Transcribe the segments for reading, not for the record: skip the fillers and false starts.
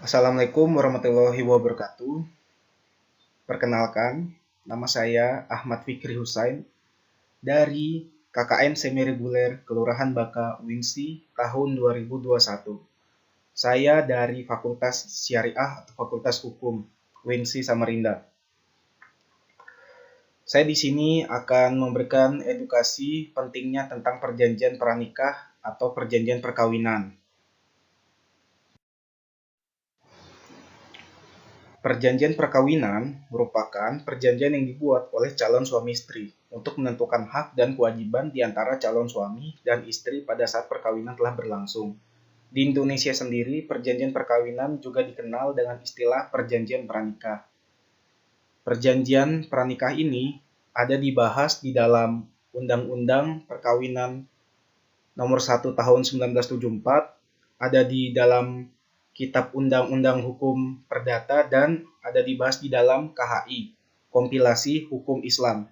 Assalamualaikum warahmatullahi wabarakatuh. Perkenalkan, nama saya Ahmad Fikri Husain dari KKN Semi Reguler Kelurahan Baka Winsi tahun 2021. Saya dari Fakultas Syariah atau Fakultas Hukum Winsi Samarinda. Saya di sini akan memberikan edukasi pentingnya tentang perjanjian pranikah atau perjanjian perkawinan. Perjanjian perkawinan merupakan perjanjian yang dibuat oleh calon suami istri untuk menentukan hak dan kewajiban di antara calon suami dan istri pada saat perkawinan telah berlangsung. Di Indonesia sendiri, perjanjian perkawinan juga dikenal dengan istilah perjanjian pranikah. Perjanjian pranikah ini ada dibahas di dalam Undang-Undang Perkawinan Nomor 1 Tahun 1974, ada di dalam Kitab Undang-Undang Hukum Perdata, dan ada dibahas di dalam KHI, Kompilasi Hukum Islam.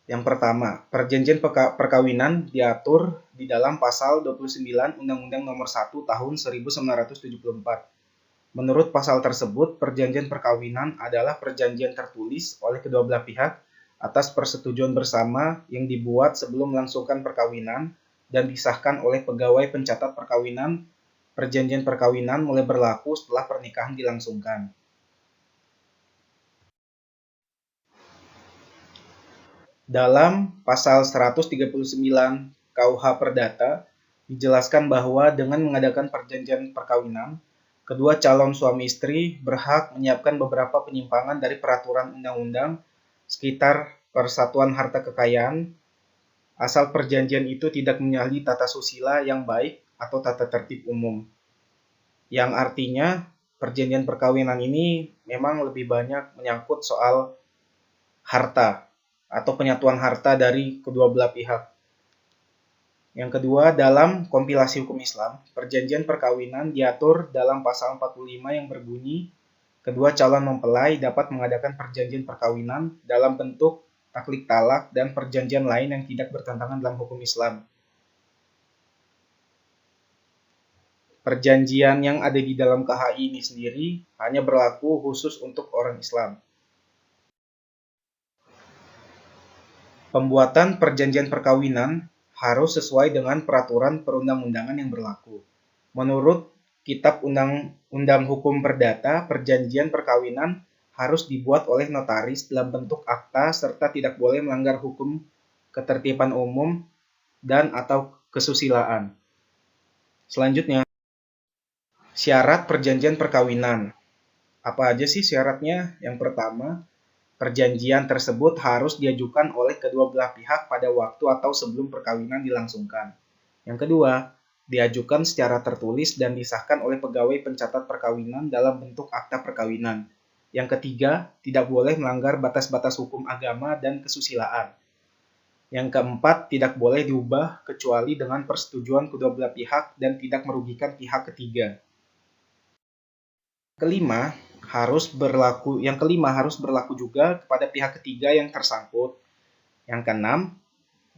Yang pertama, perjanjian perkawinan diatur di dalam pasal 29 Undang-Undang Nomor 1 Tahun 1974. Menurut pasal tersebut, perjanjian perkawinan adalah perjanjian tertulis oleh kedua belah pihak atas persetujuan bersama yang dibuat sebelum melangsungkan perkawinan dan disahkan oleh pegawai pencatat perkawinan. Perjanjian perkawinan mulai berlaku setelah pernikahan dilangsungkan. Dalam pasal 139 KUH Perdata dijelaskan bahwa dengan mengadakan perjanjian perkawinan, kedua calon suami istri berhak menyiapkan beberapa penyimpangan dari peraturan undang-undang sekitar persatuan harta kekayaan, asal perjanjian itu tidak menyalahi tata susila yang baik atau tata tertib umum. Yang artinya perjanjian perkawinan ini memang lebih banyak menyangkut soal harta atau penyatuan harta dari kedua belah pihak. Yang kedua, dalam kompilasi hukum Islam, perjanjian perkawinan diatur dalam pasal 45 yang berbunyi, kedua calon mempelai dapat mengadakan perjanjian perkawinan dalam bentuk taklik talak dan perjanjian lain yang tidak bertentangan dalam hukum Islam. Perjanjian yang ada di dalam KHI ini sendiri hanya berlaku khusus untuk orang Islam. Pembuatan perjanjian perkawinan harus sesuai dengan peraturan perundang-undangan yang berlaku. Menurut Kitab Undang-Undang Hukum Perdata, perjanjian perkawinan harus dibuat oleh notaris dalam bentuk akta serta tidak boleh melanggar hukum ketertiban umum dan atau kesusilaan. Selanjutnya, syarat perjanjian perkawinan. Apa aja sih syaratnya? Yang pertama, perjanjian tersebut harus diajukan oleh kedua belah pihak pada waktu atau sebelum perkawinan dilangsungkan. Yang kedua, diajukan secara tertulis dan disahkan oleh pegawai pencatat perkawinan dalam bentuk akta perkawinan. Yang ketiga, tidak boleh melanggar batas-batas hukum agama dan kesusilaan. Yang keempat, tidak boleh diubah kecuali dengan persetujuan kedua belah pihak dan tidak merugikan pihak ketiga. Yang kelima harus berlaku juga kepada pihak ketiga yang tersangkut. Yang keenam,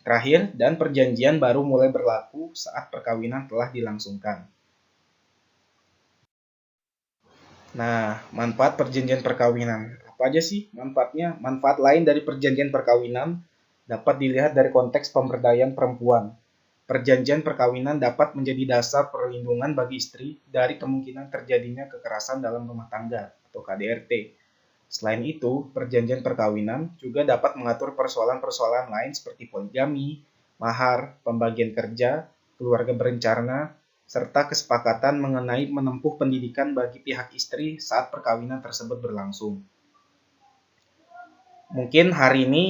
terakhir, dan perjanjian baru mulai berlaku saat perkawinan telah dilangsungkan. Nah, manfaat perjanjian perkawinan. Apa aja sih manfaatnya? Manfaat lain dari perjanjian perkawinan dapat dilihat dari konteks pemberdayaan perempuan. Perjanjian perkawinan dapat menjadi dasar perlindungan bagi istri dari kemungkinan terjadinya kekerasan dalam rumah tangga atau KDRT. Selain itu, perjanjian perkawinan juga dapat mengatur persoalan-persoalan lain seperti poligami, mahar, pembagian kerja, keluarga berencana, serta kesepakatan mengenai menempuh pendidikan bagi pihak istri saat perkawinan tersebut berlangsung. Mungkin hari ini